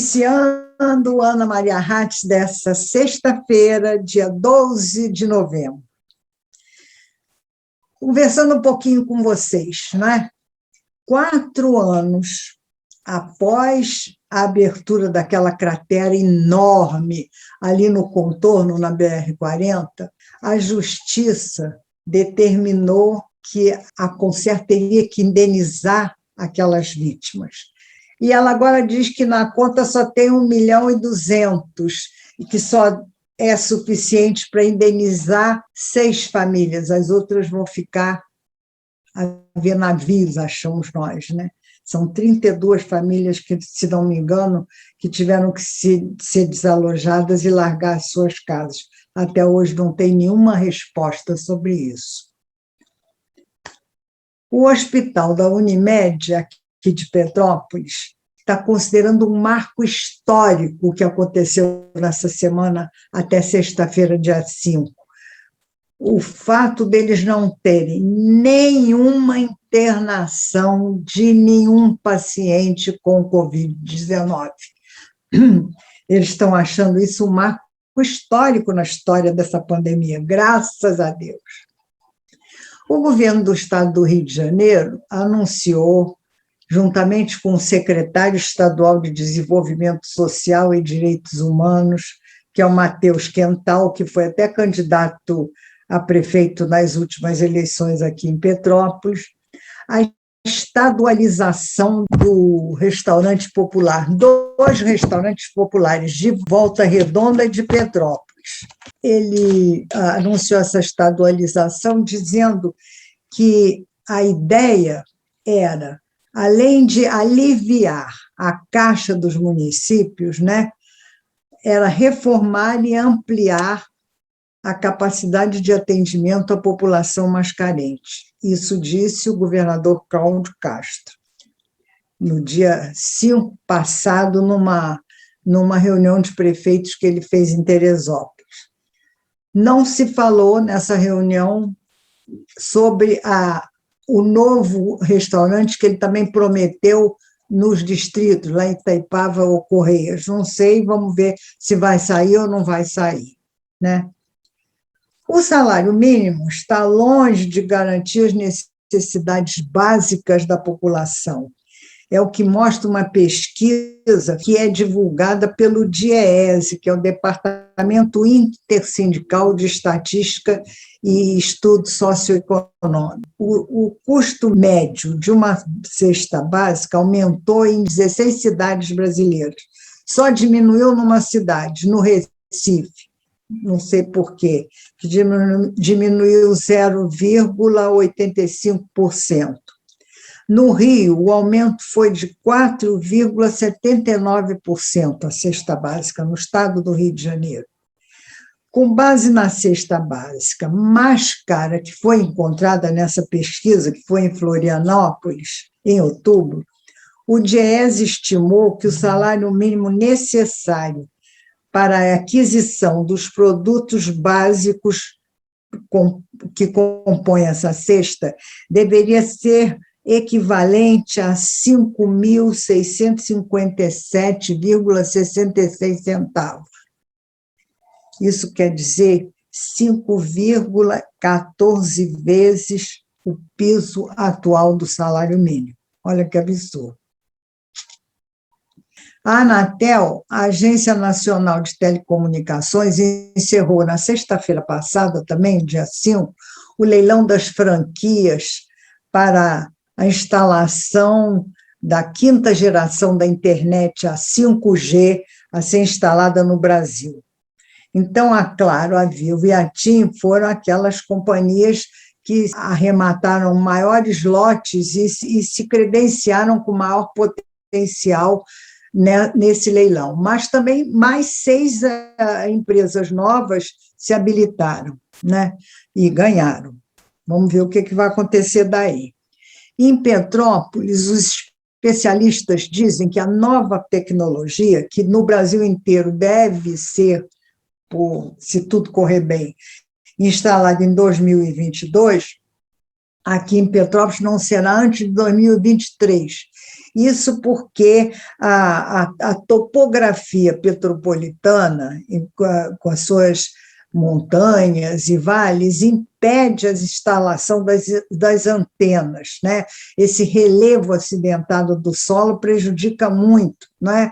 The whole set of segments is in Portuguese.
Iniciando Ana Maria Hatz dessa sexta-feira, dia 12 de novembro. Conversando um pouquinho com vocês, né? 4 anos após a abertura daquela cratera enorme ali no contorno, na BR-40, a Justiça determinou que a Concer teria que indenizar aquelas vítimas. E ela agora diz que na conta só tem 1.200.000 e que só é suficiente para indenizar 6 famílias, as outras vão ficar a ver navios, achamos nós, né? São 32 famílias que, se não me engano, que tiveram que ser desalojadas e largar as suas casas. Até hoje não tem nenhuma resposta sobre isso. O hospital da Unimed, aqui de Petrópolis, está considerando um marco histórico que aconteceu nessa semana até sexta-feira, dia 5. O fato deles não terem nenhuma internação de nenhum paciente com Covid-19. Eles estão achando isso um marco histórico na história dessa pandemia, graças a Deus. O governo do estado do Rio de Janeiro anunciou, juntamente com o secretário estadual de Desenvolvimento Social e Direitos Humanos, que é o Matheus Quental, que foi até candidato a prefeito nas últimas eleições aqui em Petrópolis, a estadualização do restaurante popular, 2 restaurantes populares de Volta Redonda e de Petrópolis. Ele anunciou essa estadualização dizendo que a ideia era, além de aliviar a caixa dos municípios, né, era reformar e ampliar a capacidade de atendimento à população mais carente. Isso disse o governador Cláudio Castro, no dia 5 passado, numa reunião de prefeitos que ele fez em Teresópolis. Não se falou nessa reunião sobre o novo restaurante que ele também prometeu nos distritos, lá em Itaipava ou Correias. Não sei, vamos ver se vai sair ou não vai sair, né? O salário mínimo está longe de garantir as necessidades básicas da população. É o que mostra uma pesquisa que é divulgada pelo DIEESE, que é o Departamento Intersindical de Estatística e Estudo Socioeconômico. O custo médio de uma cesta básica aumentou em 16 cidades brasileiras. Só diminuiu numa cidade, no Recife, não sei por quê, que diminuiu 0,85%. No Rio, o aumento foi de 4,79% a cesta básica, no estado do Rio de Janeiro. Com base na cesta básica mais cara que foi encontrada nessa pesquisa, que foi em Florianópolis, em outubro, o DIEESE estimou que o salário mínimo necessário para a aquisição dos produtos básicos que compõem essa cesta deveria ser equivalente a 5.657,66 centavos. Isso quer dizer 5,14 vezes o piso atual do salário mínimo. Olha que absurdo. A Anatel, a Agência Nacional de Telecomunicações, encerrou na sexta-feira passada, também, dia 5, o leilão das franquias para a instalação da 5ª geração da internet, a 5G, a ser instalada no Brasil. Então, a Claro, a Vivo e a TIM foram aquelas companhias que arremataram maiores lotes e se credenciaram com maior potencial nesse leilão. Mas também mais 6 empresas novas se habilitaram, né, e ganharam. Vamos ver o que vai acontecer daí. Em Petrópolis, os especialistas dizem que a nova tecnologia, que no Brasil inteiro deve ser, se tudo correr bem, instalada em 2022, aqui em Petrópolis não será antes de 2023. Isso porque a topografia petropolitana, com as suas montanhas e vales, impede a instalação das antenas, né? Esse relevo acidentado do solo prejudica muito, né?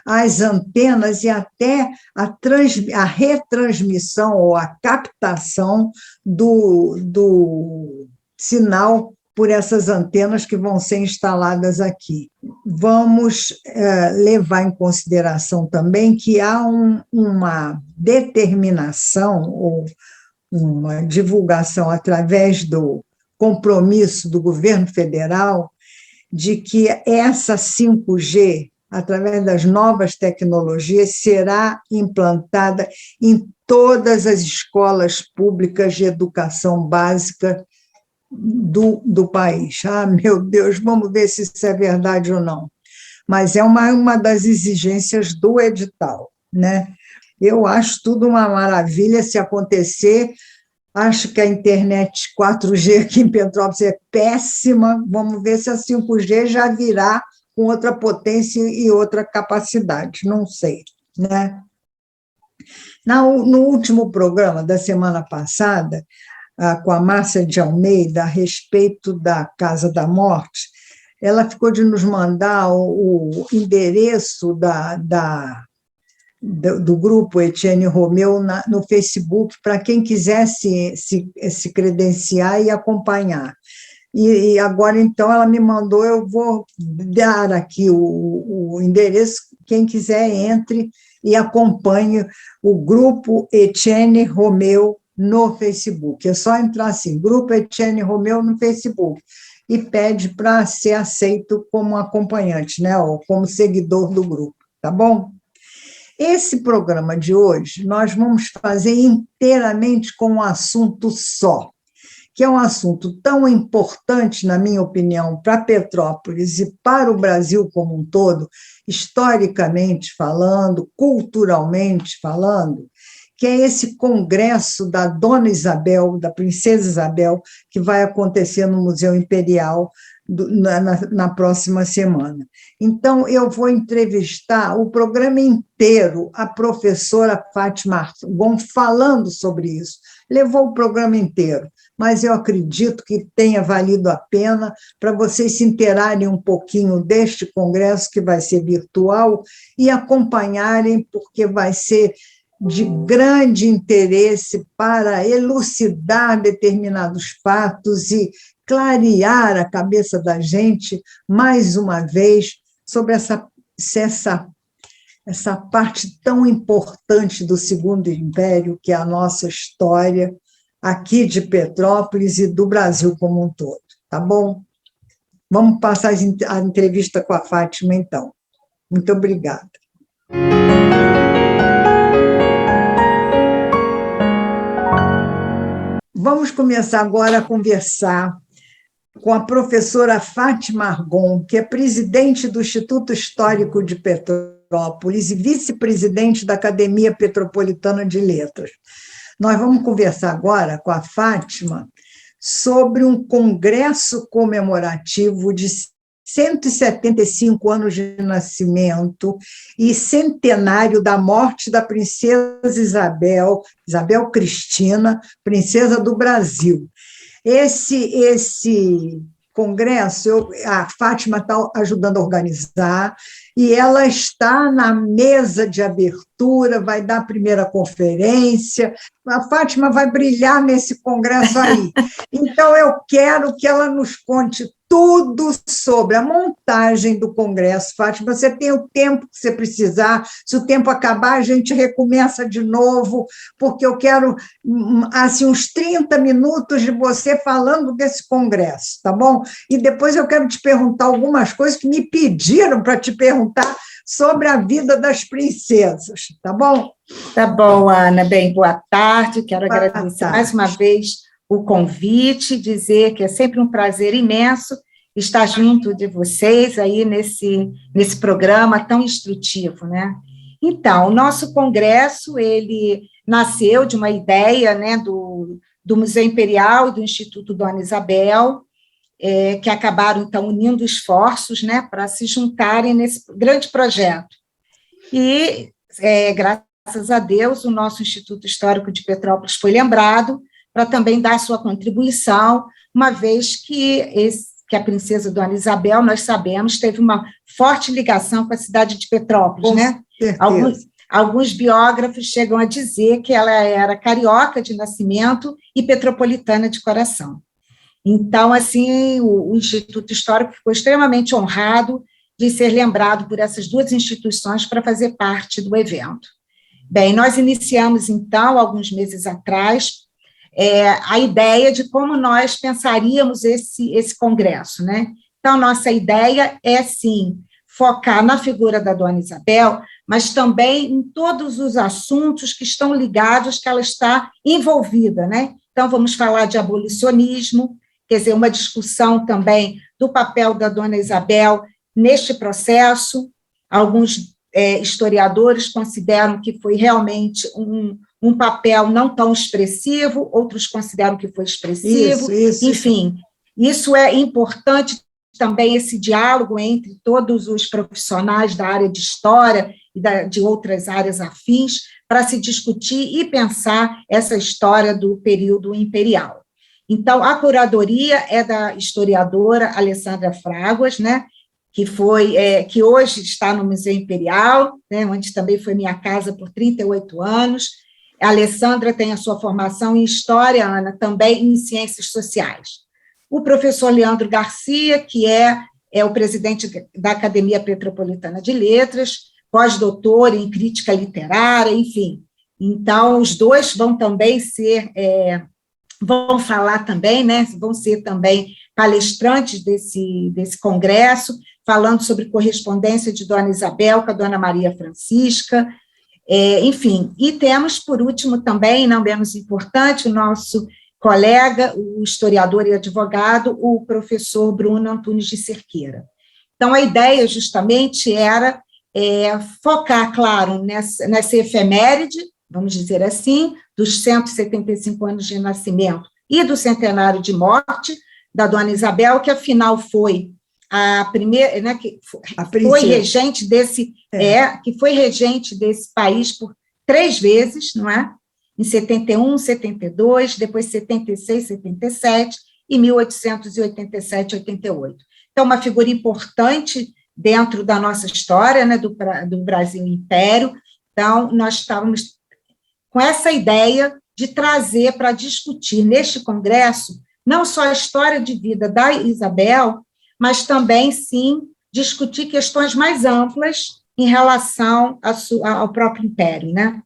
As antenas e até a retransmissão ou a captação do sinal por essas antenas que vão ser instaladas aqui. Vamos levar em consideração também que há uma determinação ou uma divulgação através do compromisso do governo federal de que essa 5G, através das novas tecnologias, será implantada em todas as escolas públicas de educação básica do país. Ah, meu Deus, vamos ver se isso é verdade ou não. Mas é uma das exigências do edital, né? Eu acho tudo uma maravilha se acontecer. Acho que a internet 4G aqui em Petrópolis é péssima. Vamos ver se a 5G já virá com outra potência e outra capacidade, não sei, né? No último programa da semana passada, com a Márcia de Almeida, a respeito da Casa da Morte, ela ficou de nos mandar o endereço do grupo Etienne Romeu no Facebook, para quem quisesse se credenciar e acompanhar. E agora, então, ela me mandou, eu vou dar aqui o endereço, quem quiser entre e acompanhe o grupo Etienne Romeu no Facebook. É só entrar assim, Grupo Etienne Romeu no Facebook, e pede para ser aceito como acompanhante, né, ou como seguidor do grupo, tá bom? Esse programa de hoje nós vamos fazer inteiramente com um assunto só, que é um assunto tão importante, na minha opinião, para Petrópolis e para o Brasil como um todo, historicamente falando, culturalmente falando, que é esse congresso da Dona Isabel, da Princesa Isabel, que vai acontecer no Museu Imperial na próxima semana. Então, eu vou entrevistar o programa inteiro a professora Fátima Argon falando sobre isso. Levou o programa inteiro, mas eu acredito que tenha valido a pena para vocês se inteirarem um pouquinho deste congresso, que vai ser virtual, e acompanharem, porque vai ser de grande interesse para elucidar determinados fatos e clarear a cabeça da gente, mais uma vez, sobre essa parte tão importante do Segundo Império, que é a nossa história aqui de Petrópolis e do Brasil como um todo. Tá bom? Vamos passar a entrevista com a Fátima, então. Muito obrigada. Vamos começar agora a conversar com a professora Fátima Argon, que é presidente do Instituto Histórico de Petrópolis e vice-presidente da Academia Petropolitana de Letras. Nós vamos conversar agora com a Fátima sobre um congresso comemorativo de 175 anos de nascimento e centenário da morte da princesa Isabel Cristina, princesa do Brasil. Esse congresso, a Fátima está ajudando a organizar, e ela está na mesa de abertura, vai dar a primeira conferência. A Fátima vai brilhar nesse congresso aí. Então, eu quero que ela nos conte tudo sobre a montagem do congresso. Fátima, você tem o tempo que você precisar. Se o tempo acabar, a gente recomeça de novo, porque eu quero assim, uns 30 minutos de você falando desse congresso, tá bom? E depois eu quero te perguntar algumas coisas que me pediram para te perguntar sobre a vida das princesas, tá bom? Tá bom, Ana. Bem, boa tarde. Quero agradecer mais uma vez o convite, dizer que é sempre um prazer imenso estar junto de vocês aí nesse programa tão instrutivo, né? Então, o nosso congresso, ele nasceu de uma ideia, né, do Museu Imperial e do Instituto Dona Isabel, que acabaram, então, unindo esforços, né, para se juntarem nesse grande projeto. E, graças a Deus, o nosso Instituto Histórico de Petrópolis foi lembrado para também dar sua contribuição, uma vez que a princesa Dona Isabel, nós sabemos, teve uma forte ligação com a cidade de Petrópolis, Com né? certeza. Alguns biógrafos chegam a dizer que ela era carioca de nascimento e petropolitana de coração. Então, assim, o Instituto Histórico ficou extremamente honrado de ser lembrado por essas duas instituições para fazer parte do evento. Bem, nós iniciamos, então, alguns meses atrás, a ideia de como nós pensaríamos esse congresso, né? Então, nossa ideia é, sim, focar na figura da Dona Isabel, mas também em todos os assuntos que estão ligados, que ela está envolvida, né? Então, vamos falar de abolicionismo, quer dizer, uma discussão também do papel da Dona Isabel neste processo. Alguns historiadores consideram que foi realmente um papel não tão expressivo, outros consideram que foi expressivo. Enfim, isso é importante também, esse diálogo entre todos os profissionais da área de história e de outras áreas afins, para se discutir e pensar essa história do período imperial. Então, a curadoria é da historiadora Alessandra Fraguas, né, que hoje está no Museu Imperial, né, onde também foi minha casa por 38 anos. A Alessandra tem a sua formação em História, Ana, também em Ciências Sociais. O professor Leandro Garcia, que é o presidente da Academia Petropolitana de Letras, pós-doutor em Crítica Literária, enfim. Então, os dois vão também vão falar também, né, vão ser também palestrantes desse congresso, falando sobre correspondência de Dona Isabel com a Dona Maria Francisca, enfim. E temos, por último, também, não menos importante, o nosso colega, o historiador e advogado, o professor Bruno Antunes de Cerqueira. Então, a ideia, justamente, era focar, claro, nessa efeméride, vamos dizer assim, dos 175 anos de nascimento e do centenário de morte da Dona Isabel, que afinal foi a primeira, né, que foi regente que foi regente desse país por 3 vezes, não é? Em 71, 72, depois 76, 77 e 1887, 88. Então, uma figura importante dentro da nossa história, né, do Brasil Império. Então, nós estávamos com essa ideia de trazer para discutir neste congresso não só a história de vida da Isabel, mas também, sim, discutir questões mais amplas em relação ao próprio Império, né?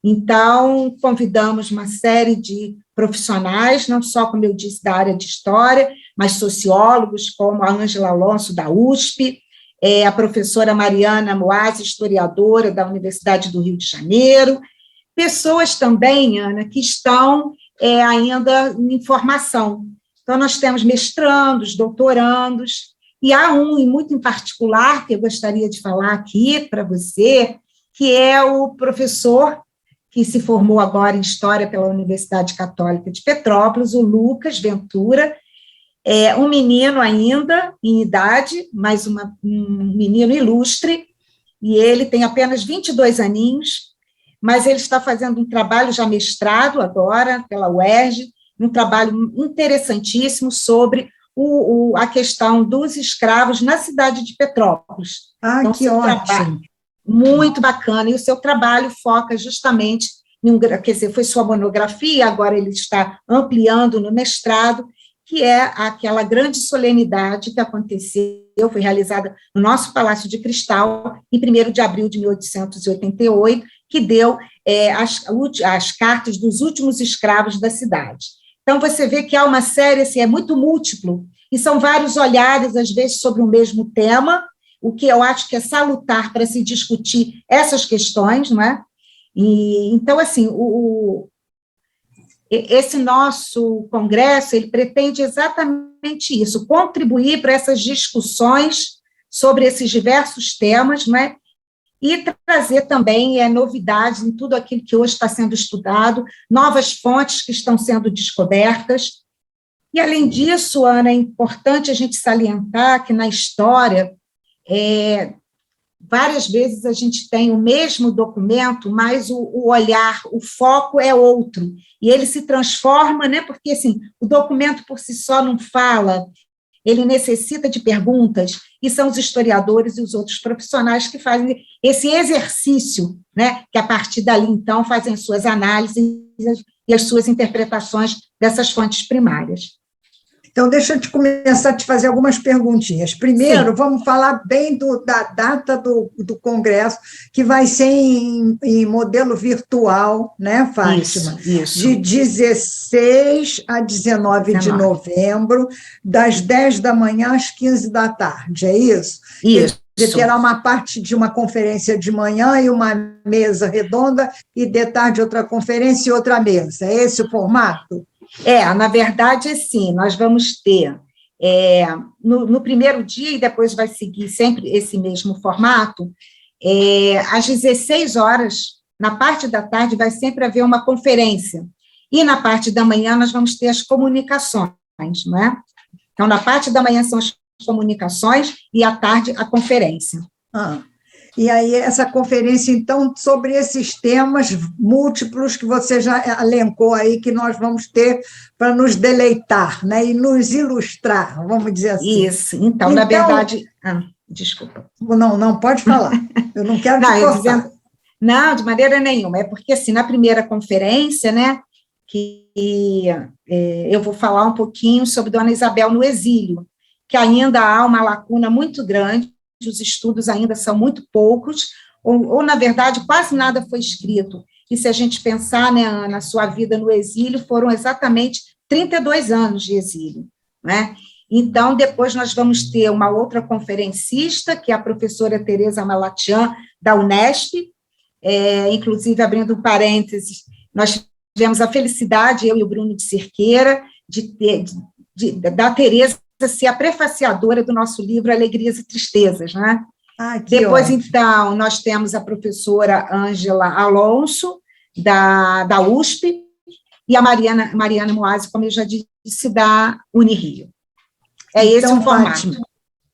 Então, convidamos uma série de profissionais, não só, como eu disse, da área de história, mas sociólogos, como a Ângela Alonso, da USP, a professora Mariana Moaz, historiadora da Universidade do Rio de Janeiro, pessoas também, Ana, que estão ainda em formação. Então, nós temos mestrandos, doutorandos, e há e muito em particular, que eu gostaria de falar aqui para você, que é o professor que se formou agora em História pela Universidade Católica de Petrópolis, o Lucas Ventura, um menino ainda em idade, mas um menino ilustre, e ele tem apenas 22 aninhos, mas ele está fazendo um trabalho já mestrado agora pela UERJ, um trabalho interessantíssimo sobre a questão dos escravos na cidade de Petrópolis. Ah, então, que ótimo! Muito bacana, e o seu trabalho foca justamente, quer dizer, foi sua monografia, agora ele está ampliando no mestrado, que é aquela grande solenidade que aconteceu, foi realizada no nosso Palácio de Cristal, em 1º de abril de 1888, que deu as cartas dos últimos escravos da cidade. Então, você vê que há uma série, assim, é muito múltiplo, e são vários olhares, às vezes, sobre o mesmo tema, o que eu acho que é salutar para se discutir essas questões, não é? Então, assim, esse nosso congresso, ele pretende exatamente isso, contribuir para essas discussões sobre esses diversos temas, não é? E trazer também novidades em tudo aquilo que hoje está sendo estudado, novas fontes que estão sendo descobertas. E, além disso, Ana, é importante a gente salientar que, na história, várias vezes a gente tem o mesmo documento, mas o olhar, o foco é outro, e ele se transforma, né, porque, assim, o documento por si só não fala, ele necessita de perguntas, e são os historiadores e os outros profissionais que fazem esse exercício, né, que, a partir dali, então, fazem suas análises e as suas interpretações dessas fontes primárias. Então, deixa eu começar a te fazer algumas perguntinhas. Primeiro, Sim. Vamos falar bem da data do Congresso, que vai ser em modelo virtual, né, Fátima? Isso. De 16 a 19 de novembro, das 10 da manhã às 15 da tarde, é isso? Isso. Terá uma parte de uma conferência de manhã e uma mesa redonda, e de tarde outra conferência e outra mesa. É esse o formato? Na verdade, sim, nós vamos ter, no primeiro dia, e depois vai seguir sempre esse mesmo formato, às 16 horas, na parte da tarde, vai sempre haver uma conferência, e na parte da manhã nós vamos ter as comunicações, não é? Então, na parte da manhã são as comunicações, e à tarde a conferência. E aí, essa conferência, então, sobre esses temas múltiplos que você já elencou aí, que nós vamos ter para nos deleitar, né, e nos ilustrar, vamos dizer assim. Isso, então, na verdade... desculpa. Não, pode falar, eu não quero te cortar. Não, de maneira nenhuma, é porque, assim, na primeira conferência, né, que eu vou falar um pouquinho sobre Dona Isabel no exílio, que ainda há uma lacuna muito grande, os estudos ainda são muito poucos, ou, na verdade, quase nada foi escrito. E se a gente pensar, né, Ana, sua vida no exílio, foram exatamente 32 anos de exílio, né? Então, depois nós vamos ter uma outra conferencista, que é a professora Tereza Malatian, da Unesp, inclusive, abrindo um parênteses, nós tivemos a felicidade, eu e o Bruno de Cerqueira, da Tereza ser a prefaciadora do nosso livro Alegrias e Tristezas, né? Depois, ótimo. Então, nós temos a professora Ângela Alonso, da USP, e a Mariana Moazzi, como eu já disse, da Unirio. Esse o formato. Fátima,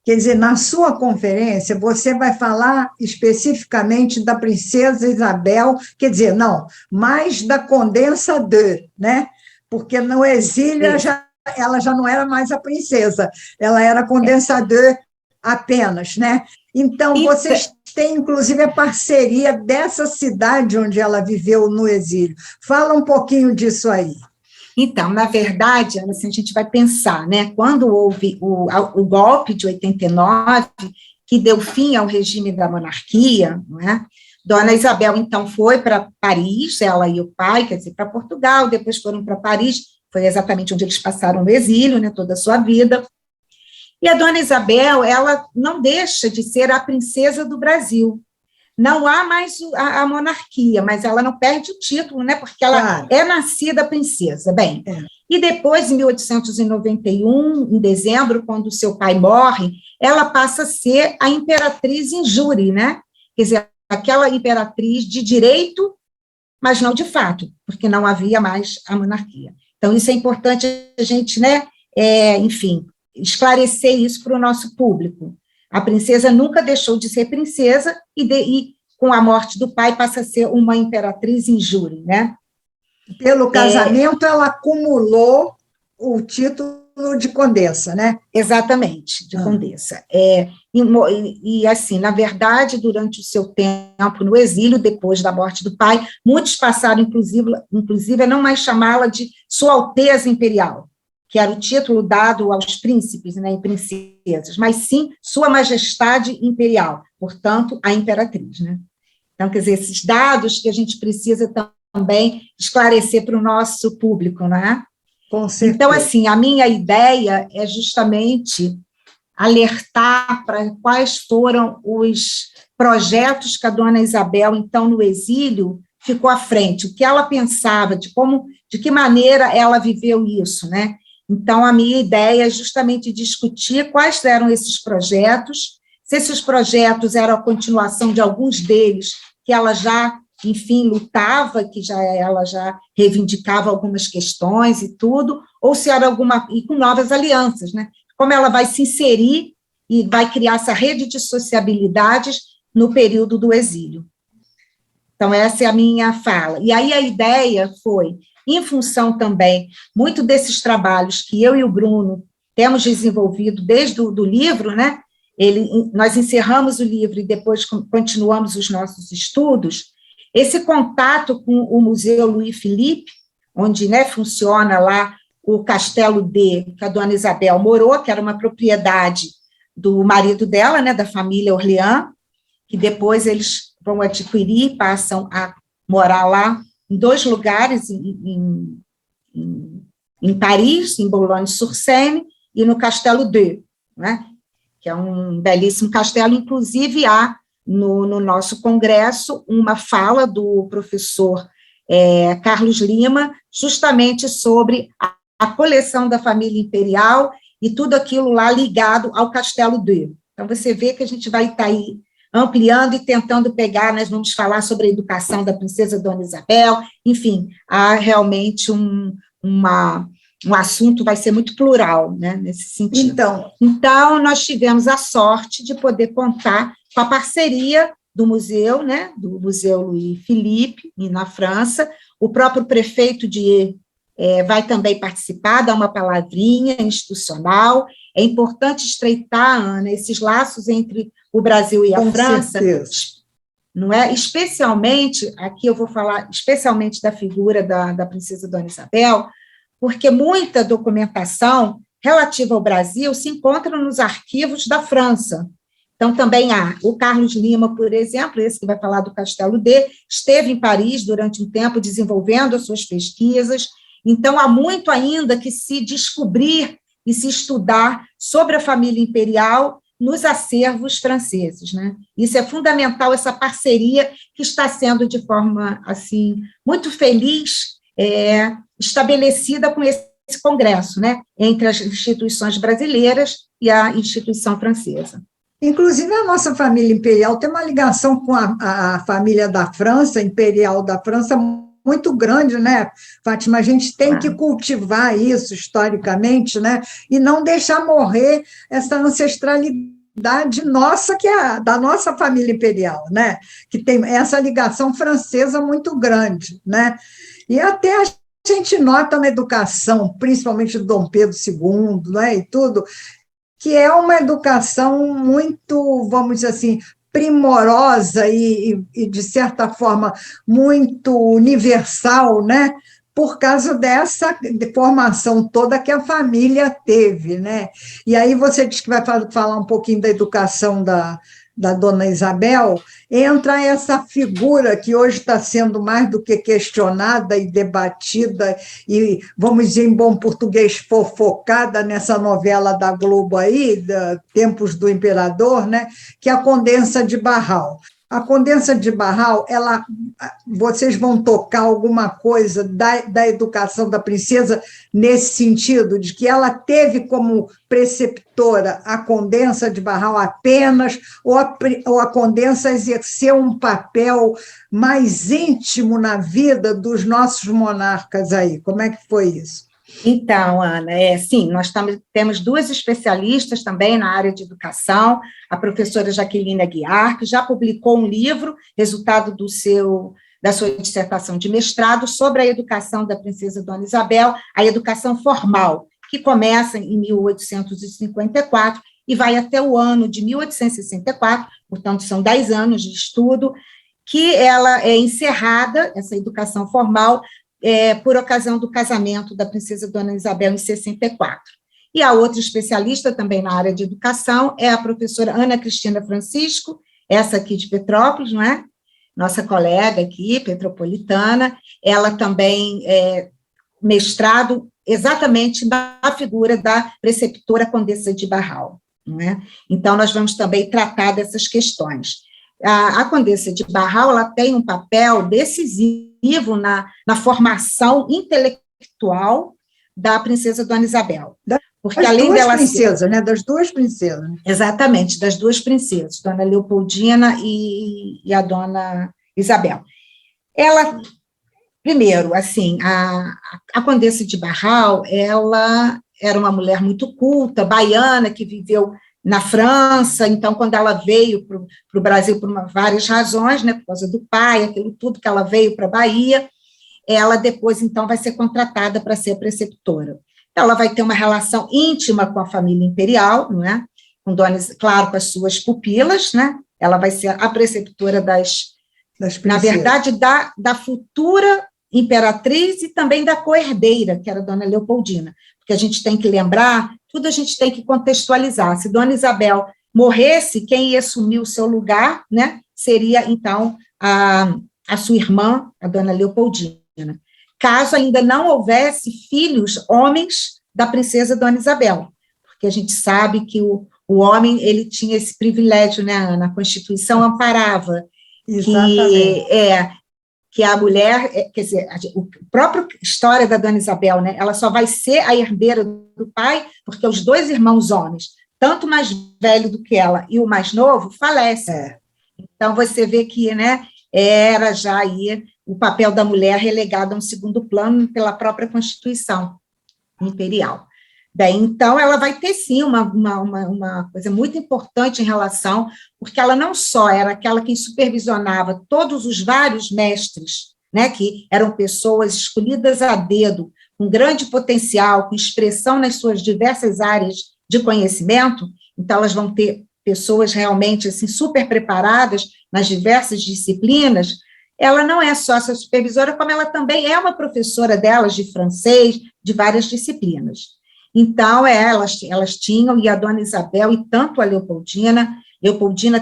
quer dizer, na sua conferência, você vai falar especificamente da princesa Isabel, quer dizer, não, mais da Condessa de, né? Porque no exílio ela já não era mais a princesa, ela era Condessa de apenas, né? Então, vocês têm, inclusive, a parceria dessa cidade onde ela viveu no exílio. Fala um pouquinho disso aí. Então, na verdade, assim, a gente vai pensar, né? Quando houve o golpe de 89, que deu fim ao regime da monarquia, não é? Dona Isabel, então, foi para Paris, ela e o pai, quer dizer, para Portugal, depois foram para Paris, foi exatamente onde eles passaram o exílio, né, toda a sua vida. E a Dona Isabel, ela não deixa de ser a princesa do Brasil. Não há mais a monarquia, mas ela não perde o título, né, porque ela é nascida princesa. Bem, e depois, em 1891, em dezembro, quando o seu pai morre, ela passa a ser a imperatriz in jure, né? Quer dizer, aquela imperatriz de direito, mas não de fato, porque não havia mais a monarquia. Então, isso é importante a gente, né, enfim, esclarecer isso para o nosso público. A princesa nunca deixou de ser princesa e com a morte do pai, passa a ser uma imperatriz in jure, né? Pelo casamento, ela acumulou o título de condessa, né? Exatamente, de condessa. E, assim, na verdade, durante o seu tempo no exílio, depois da morte do pai, muitos passaram, inclusive a não mais chamá-la de Sua Alteza Imperial, que era o título dado aos príncipes, né, e princesas, mas sim Sua Majestade Imperial, portanto, a imperatriz, né? Então, quer dizer, esses dados que a gente precisa também esclarecer para o nosso público, né? Com certeza. Então, assim, a minha ideia é justamente alertar para quais foram os projetos que a Dona Isabel, então, no exílio, ficou à frente, o que ela pensava, de que maneira ela viveu isso, né? Então, a minha ideia é justamente discutir quais eram esses projetos, se esses projetos eram a continuação de alguns deles que ela já enfim, lutava, que ela já reivindicava algumas questões e tudo, ou se era e com novas alianças, né? Como ela vai se inserir e vai criar essa rede de sociabilidades no período do exílio. Então, essa é a minha fala. E aí a ideia foi, em função também, muito desses trabalhos que eu e o Bruno temos desenvolvido desde o livro, né? Nós encerramos o livro e depois continuamos os nossos estudos. Esse contato com o Museu Louis Philippe, onde, né, funciona lá o Castelo D, que a dona Isabel morou, que era uma propriedade do marido dela, né, da família Orleans, que depois eles vão adquirir, passam a morar lá em 2 lugares, em Paris, em Boulogne-sur-Seine, e no Castelo D, né, que é um belíssimo castelo. Inclusive, há no nosso congresso uma fala do professor Carlos Lima, justamente sobre a coleção da família imperial e tudo aquilo lá ligado ao Castelo D. Então, você vê que a gente vai estar aí ampliando e tentando pegar, nós vamos falar sobre a educação da princesa Dona Isabel, enfim, há realmente um assunto, vai ser muito plural, né, nesse sentido. Então, nós tivemos a sorte de poder contar com a parceria do museu, né, do Museu Louis Philippe, na França. O próprio prefeito de vai também participar, dar uma palavrinha institucional. É importante estreitar, Ana, esses laços entre o Brasil e a França, certeza. Não é? Especialmente, aqui eu vou falar especialmente da figura da princesa Dona Isabel, porque muita documentação relativa ao Brasil se encontra nos arquivos da França. Então, também há o Carlos Lima, por exemplo, esse que vai falar do Castelo D, esteve em Paris durante um tempo desenvolvendo as suas pesquisas. Então, há muito ainda que se descobrir e se estudar sobre a família imperial nos acervos franceses, né? Isso é fundamental, essa parceria que está sendo de forma, assim, muito feliz, estabelecida com esse congresso, né? Entre as instituições brasileiras e a instituição francesa. Inclusive, a nossa família imperial tem uma ligação com a família da França, imperial da França, muito grande, né, Fátima? A gente tem que cultivar isso historicamente, né, e não deixar morrer essa ancestralidade nossa, que é da nossa família imperial, né, que tem essa ligação francesa muito grande, né, e até a gente nota na educação, principalmente do Dom Pedro II, né, e tudo, que é uma educação muito, vamos dizer assim, primorosa e, de certa forma, muito universal, né? Por causa dessa formação toda que a família teve, né? E aí você diz que vai falar um pouquinho da educação da Dona Isabel, entra essa figura que hoje está sendo mais do que questionada e debatida e, vamos dizer em bom português, fofocada nessa novela da Globo aí, Tempos do Imperador, né, que é a Condessa de Barral. A Condessa de Barral, vocês vão tocar alguma coisa da educação da princesa nesse sentido, de que ela teve como preceptora a Condessa de Barral apenas, ou a Condessa exerceu um papel mais íntimo na vida dos nossos monarcas aí? Como é que foi isso? Então, Ana, sim, nós temos 2 especialistas também na área de educação, a professora Jaqueline Aguiar, que já publicou um livro, resultado da sua dissertação de mestrado, sobre a educação da princesa Dona Isabel, a educação formal, que começa em 1854 e vai até o ano de 1864, portanto, são 10 anos de estudo, que ela é encerrada, essa educação formal, por ocasião do casamento da princesa Dona Isabel em 64. E a outra especialista também na área de educação é a professora Ana Cristina Francisco, essa aqui de Petrópolis, não é? Nossa colega aqui, petropolitana, ela também mestrado exatamente na figura da preceptora Condessa de Barral, não é? Então, nós vamos também tratar dessas questões. A Condessa de Barral, ela tem um papel decisivo na formação intelectual da princesa Dona Isabel. Porque além dela princesas, né? Das 2 princesas. Exatamente, das 2 princesas, Dona Leopoldina e a Dona Isabel. Ela, primeiro, assim, a Condessa de Barral, ela era uma mulher muito culta, baiana, que viveu na França. Então, quando ela veio para o Brasil por várias razões, né, por causa do pai, aquilo tudo que ela veio para a Bahia, ela depois, então, vai ser contratada para ser preceptora. Então, ela vai ter uma relação íntima com a família imperial, não é? Com claro, com as suas pupilas, né? Ela vai ser a preceptora na verdade, da futura imperatriz e também da co-herdeira, que era Dona Leopoldina, porque a gente tem que lembrar, tudo a gente tem que contextualizar. Se Dona Isabel morresse, quem ia assumir o seu lugar, né, seria, então, a sua irmã, a Dona Leopoldina. Caso ainda não houvesse filhos, homens, da princesa Dona Isabel, porque a gente sabe que o homem, ele tinha esse privilégio, né, Ana? A Constituição amparava que a mulher, quer dizer, a própria história da Dona Isabel, né, ela só vai ser a herdeira do pai, porque os dois irmãos homens, tanto o mais velho do que ela e o mais novo, falecem. Então, você vê que, né, era já aí o papel da mulher relegado a um segundo plano pela própria Constituição imperial. Bem, então, ela vai ter, sim, uma coisa muito importante em relação, porque ela não só era aquela que supervisionava todos os vários mestres, né, que eram pessoas escolhidas a dedo, com grande potencial, com expressão nas suas diversas áreas de conhecimento. Então, elas vão ter pessoas realmente assim, super preparadas nas diversas disciplinas. Ela não é só essa supervisora, como ela também é uma professora delas de francês, de várias disciplinas. Então, elas tinham, e a Dona Isabel, e tanto a Leopoldina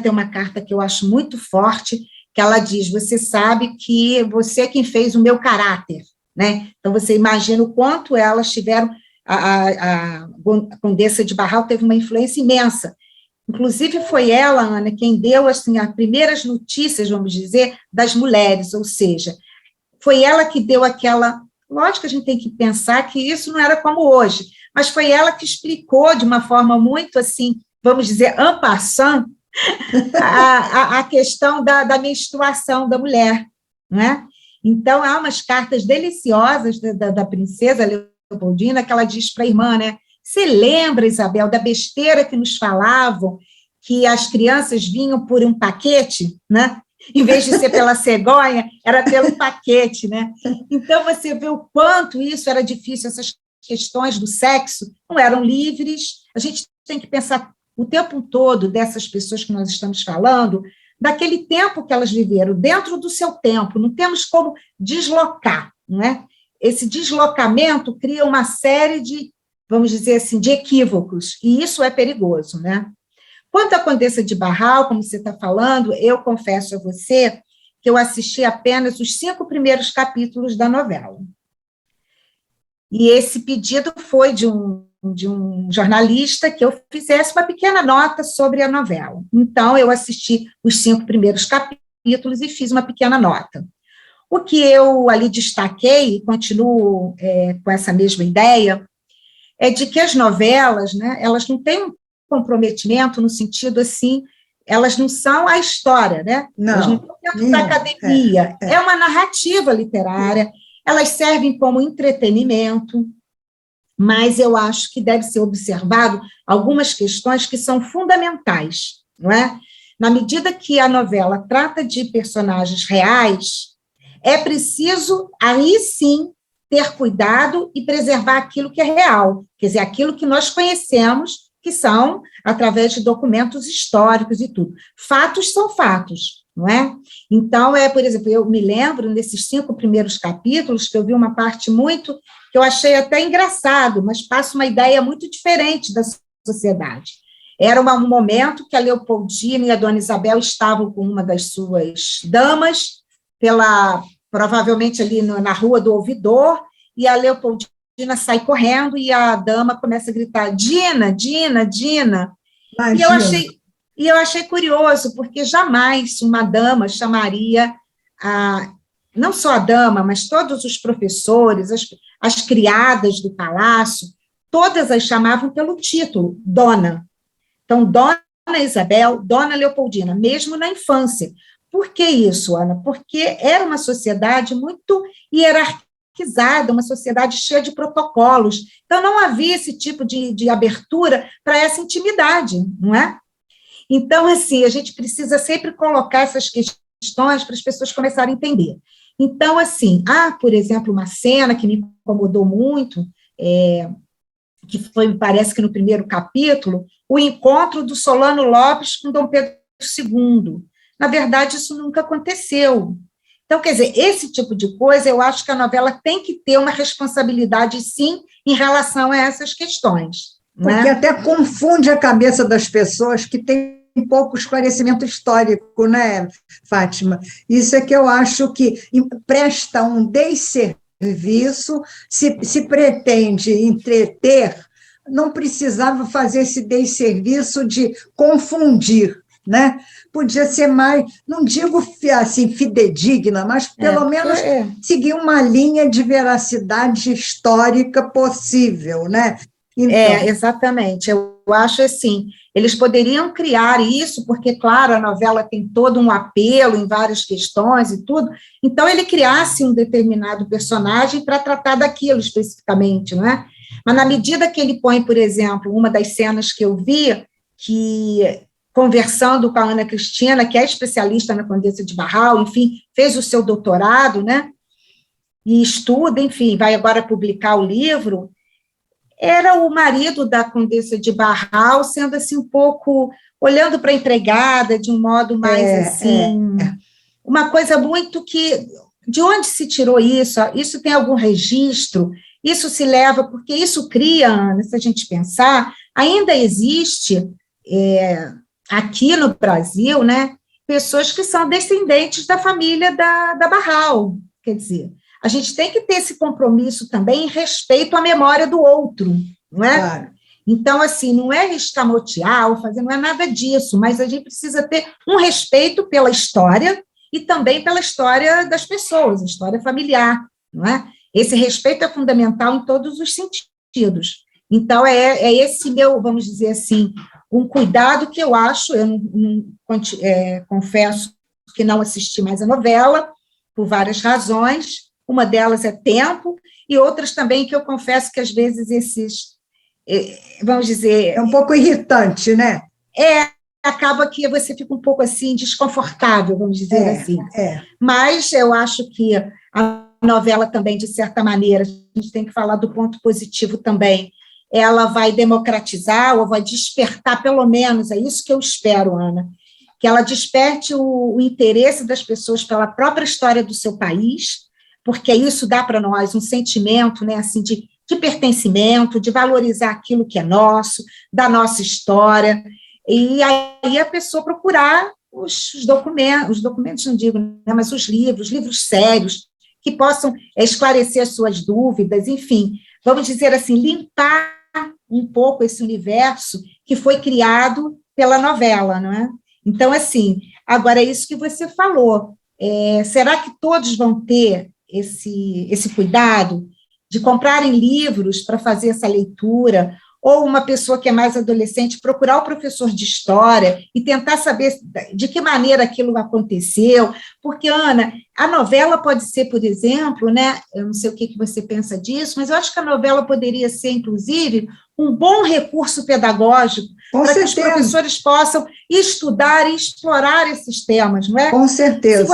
tem uma carta que eu acho muito forte, que ela diz, você sabe que você é quem fez o meu caráter, né? Então, você imagina o quanto elas tiveram, a Condessa de Barral teve uma influência imensa. Inclusive, foi ela, Ana, quem deu, assim, as primeiras notícias, vamos dizer, das mulheres, ou seja, foi ela que deu aquela... Lógico que a gente tem que pensar que isso não era como hoje, mas foi ela que explicou de uma forma muito, assim, vamos dizer, en passant, a questão da menstruação da mulher, não é? Então, há umas cartas deliciosas da princesa Leopoldina, que ela diz para a irmã, né? Você lembra, Isabel, da besteira que nos falavam, que as crianças vinham por um paquete, né? Em vez de ser pela cegonha, era pelo paquete, né? Então, você vê o quanto isso era difícil, essas questões do sexo não eram livres. A gente tem que pensar o tempo todo dessas pessoas que nós estamos falando, daquele tempo que elas viveram, dentro do seu tempo, não temos como deslocar, não é? Esse deslocamento cria uma série de, vamos dizer assim, de equívocos, e isso é perigoso, né? Quanto à Condessa de Barral, como você está falando, eu confesso a você que eu assisti apenas os 5 primeiros capítulos da novela. E esse pedido foi de um jornalista que eu fizesse uma pequena nota sobre a novela. Então, eu assisti os 5 primeiros capítulos e fiz uma pequena nota. O que eu ali destaquei, e continuo com essa mesma ideia, é de que as novelas, né, elas não têm um comprometimento no sentido assim, elas não são a história, né? Não, elas não estão dentro da academia. É uma narrativa literária, elas servem como entretenimento, mas eu acho que deve ser observado algumas questões que são fundamentais, não é? Na medida que a novela trata de personagens reais, é preciso, aí sim, ter cuidado e preservar aquilo que é real, quer dizer, aquilo que nós conhecemos, que são através de documentos históricos e tudo. Fatos são fatos, não é? Então, por exemplo, eu me lembro, nesses 5 primeiros capítulos, que eu vi uma parte muito, que eu achei até engraçado, mas passa uma ideia muito diferente da sociedade. Era um momento que a Leopoldina e a Dona Isabel estavam com uma das suas damas, provavelmente ali na Rua do Ouvidor, e a Leopoldina sai correndo e a dama começa a gritar, Dina, Dina, Dina. E eu achei curioso, porque jamais uma dama chamaria, não só a dama, mas todos os professores, as criadas do palácio, todas as chamavam pelo título, Dona. Então, Dona Isabel, Dona Leopoldina, mesmo na infância. Por que isso, Ana? Porque era uma sociedade muito hierarquizada, uma sociedade cheia de protocolos. Então, não havia esse tipo de abertura para essa intimidade, não é? Então, assim, a gente precisa sempre colocar essas questões para as pessoas começarem a entender. Então, assim, por exemplo, uma cena que me incomodou muito, que foi, me parece que no primeiro capítulo, o encontro do Solano Lopes com Dom Pedro II. Na verdade, isso nunca aconteceu. Então, quer dizer, esse tipo de coisa, eu acho que a novela tem que ter uma responsabilidade, sim, em relação a essas questões. Porque até confunde a cabeça das pessoas que têm pouco esclarecimento histórico, né, Fátima? Isso é que eu acho que presta um desserviço, se pretende entreter, não precisava fazer esse desserviço de confundir, né? Podia ser mais, não digo assim, fidedigna, mas pelo menos seguir uma linha de veracidade histórica possível, né? Então, exatamente. Eu acho assim, eles poderiam criar isso, porque, claro, a novela tem todo um apelo em várias questões e tudo, então ele criasse um determinado personagem para tratar daquilo especificamente, não é? Mas na medida que ele põe, por exemplo, uma das cenas que eu vi, que conversando com a Ana Cristina, que é especialista na Condessa de Barral, enfim, fez o seu doutorado, né? E estuda, enfim, vai agora publicar o livro. Era o marido da Condessa de Barral, sendo assim um pouco, olhando para a empregada de um modo mais uma coisa muito que, de onde se tirou isso? Isso tem algum registro? Isso se leva, porque isso cria, Ana, se a gente pensar, ainda existe aqui no Brasil, né, pessoas que são descendentes da família da Barral, quer dizer, a gente tem que ter esse compromisso também em respeito à memória do outro, não é? Claro. Então, assim, não é escamotear ou fazer, não é nada disso, mas a gente precisa ter um respeito pela história e também pela história das pessoas, a história familiar, não é? Esse respeito é fundamental em todos os sentidos. Então, é esse meu, vamos dizer assim, um cuidado que eu acho, eu confesso que não assisti mais a novela, por várias razões. Uma delas é tempo, e outras também que eu confesso que, às vezes, vamos dizer... É um pouco irritante, né? Acaba que você fica um pouco, assim, desconfortável, vamos dizer assim. Mas eu acho que a novela também, de certa maneira, a gente tem que falar do ponto positivo também, ela vai democratizar, ou vai despertar, pelo menos, é isso que eu espero, Ana, que ela desperte o interesse das pessoas pela própria história do seu país, porque isso dá para nós um sentimento, né, assim, de pertencimento, de valorizar aquilo que é nosso, da nossa história, e aí a pessoa procurar os documentos não digo, né, mas os livros sérios, que possam esclarecer as suas dúvidas, enfim, vamos dizer assim, limpar um pouco esse universo que foi criado pela novela, não é? Então, assim, agora é isso que você falou, será que todos vão ter esse cuidado de comprarem livros para fazer essa leitura, ou uma pessoa que é mais adolescente procurar o professor de história e tentar saber de que maneira aquilo aconteceu, porque, Ana, a novela pode ser, por exemplo, né, eu não sei o que você pensa disso, mas eu acho que a novela poderia ser, inclusive, um bom recurso pedagógico para que os professores possam estudar e explorar esses temas, não é? Com certeza.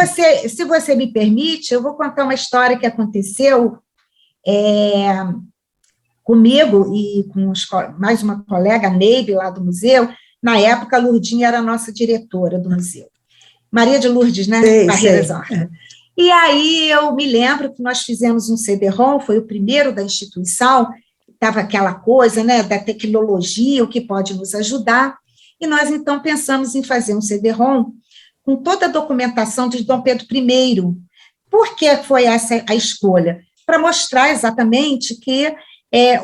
Se você me permite, eu vou contar uma história que aconteceu comigo e com mais uma colega, a Neive, lá do museu. Na época, a Lurdinha era a nossa diretora do museu. Maria de Lourdes, né? Barreiras Horta. E aí eu me lembro que nós fizemos um CD-ROM, foi o primeiro da instituição, estava aquela coisa, né, da tecnologia, o que pode nos ajudar, e nós, então, pensamos em fazer um CD-ROM com toda a documentação de Dom Pedro I. Por que foi essa a escolha? Para mostrar exatamente que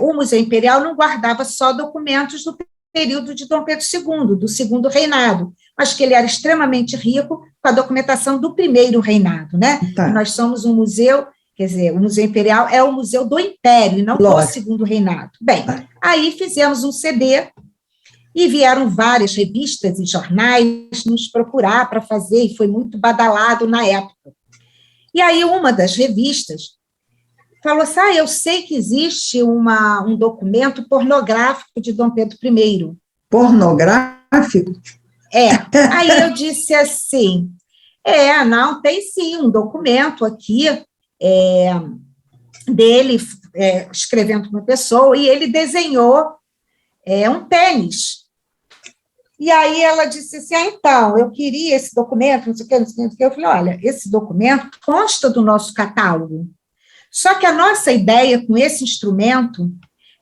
o Museu Imperial não guardava só documentos do período de Dom Pedro II, do segundo reinado, mas que ele era extremamente rico com a documentação do primeiro reinado, né? Tá. E nós somos um museu, quer dizer, o Museu Imperial é o museu do Império, e não do segundo reinado. Bem, aí fizemos um CD E vieram várias revistas e jornais nos procurar para fazer, e foi muito badalado na época. E aí uma das revistas falou assim, eu sei que existe um documento pornográfico de Dom Pedro I. Pornográfico? Aí eu disse assim, não, tem sim um documento aqui dele escrevendo para uma pessoa, e ele desenhou um pênis. E aí ela disse assim, então, eu queria esse documento, não sei o que, não sei o que. Eu falei, olha, esse documento consta do nosso catálogo. Só que a nossa ideia com esse instrumento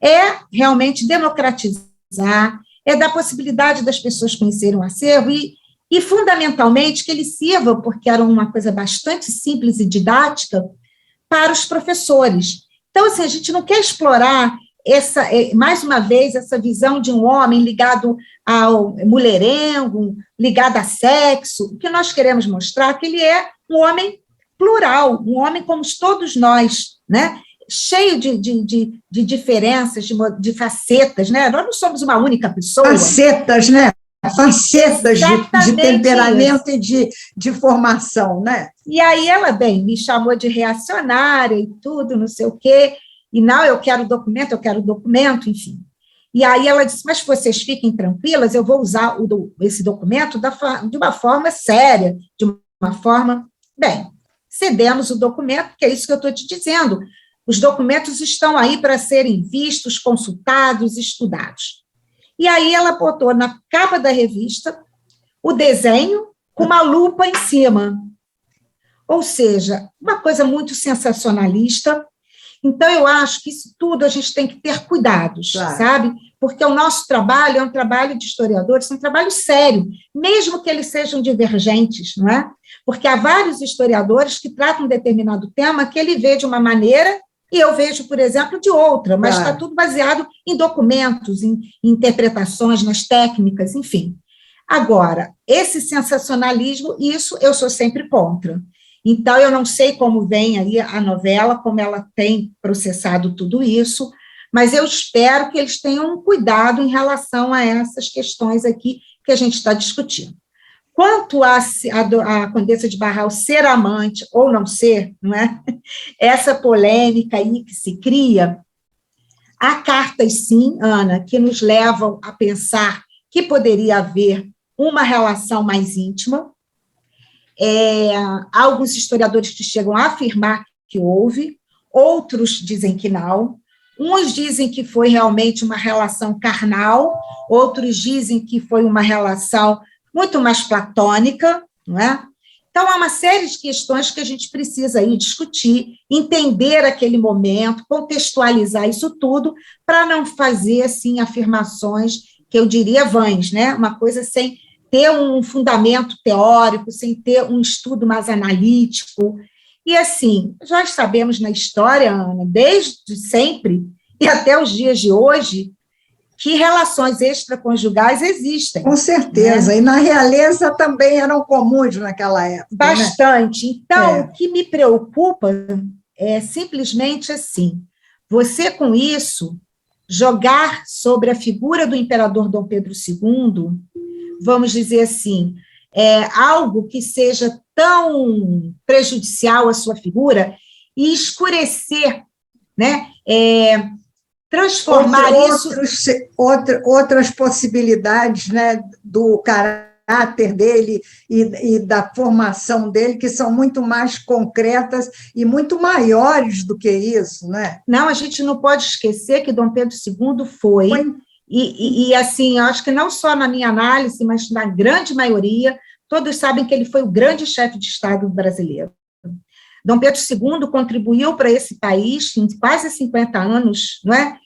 é realmente democratizar, é dar possibilidade das pessoas conhecerem o acervo e fundamentalmente, que ele sirva, porque era uma coisa bastante simples e didática, para os professores. Então, assim, a gente não quer explorar mais uma vez, essa visão de um homem ligado ao mulherengo, ligado a sexo. O que nós queremos mostrar é que ele é um homem plural, um homem como todos nós, né? Cheio de diferenças, de facetas, né? Nós não somos uma única pessoa. Facetas, né? Facetas de temperamento isso. e de formação, né? E aí ela, me chamou de reacionária e tudo, não sei o quê, e não, eu quero documento, enfim. E aí ela disse, mas vocês fiquem tranquilas, eu vou usar esse documento de uma forma séria, de uma forma... cedemos o documento, que é isso que eu estou te dizendo. Os documentos estão aí para serem vistos, consultados, estudados. E aí ela botou na capa da revista o desenho com uma lupa em cima. Ou seja, uma coisa muito sensacionalista. Então, eu acho que isso tudo a gente tem que ter cuidados, claro. Sabe? Porque o nosso trabalho é um trabalho de historiadores, é um trabalho sério, mesmo que eles sejam divergentes, não é? Porque há vários historiadores que tratam um determinado tema que ele vê de uma maneira e eu vejo, por exemplo, de outra, mas está tudo baseado em documentos, em interpretações, nas técnicas, enfim. Agora, esse sensacionalismo, isso eu sou sempre contra. Então, eu não sei como vem aí a novela, como ela tem processado tudo isso, mas eu espero que eles tenham um cuidado em relação a essas questões aqui que a gente está discutindo. Quanto a Condessa de Barral ser amante ou não ser, não é? Essa polêmica aí que se cria, há cartas, sim, Ana, que nos levam a pensar que poderia haver uma relação mais íntima. Há alguns historiadores que chegam a afirmar que houve, outros dizem que não. Uns dizem que foi realmente uma relação carnal, outros dizem que foi uma relação muito mais platônica, não é? Então, há uma série de questões que a gente precisa aí discutir, entender aquele momento, contextualizar isso tudo, para não fazer, assim, afirmações que eu diria vãs, né? Uma coisa sem ter um fundamento teórico, sem ter um estudo mais analítico. E, assim, nós sabemos na história, Ana, desde sempre e até os dias de hoje, que relações extraconjugais existem. Com certeza, né? E na realeza também eram comuns naquela época. Bastante. Né? Então, o que me preocupa é simplesmente assim, você com isso jogar sobre a figura do imperador Dom Pedro II, vamos dizer assim, algo que seja tão prejudicial à sua figura e escurecer, né? Transformar outras possibilidades, né, do caráter dele e da formação dele, que são muito mais concretas e muito maiores do que isso, né? Não, a gente não pode esquecer que Dom Pedro II foi. E assim, acho que não só na minha análise, mas na grande maioria, todos sabem que ele foi o grande chefe de Estado brasileiro. Dom Pedro II contribuiu para esse país em quase 50 anos, não é?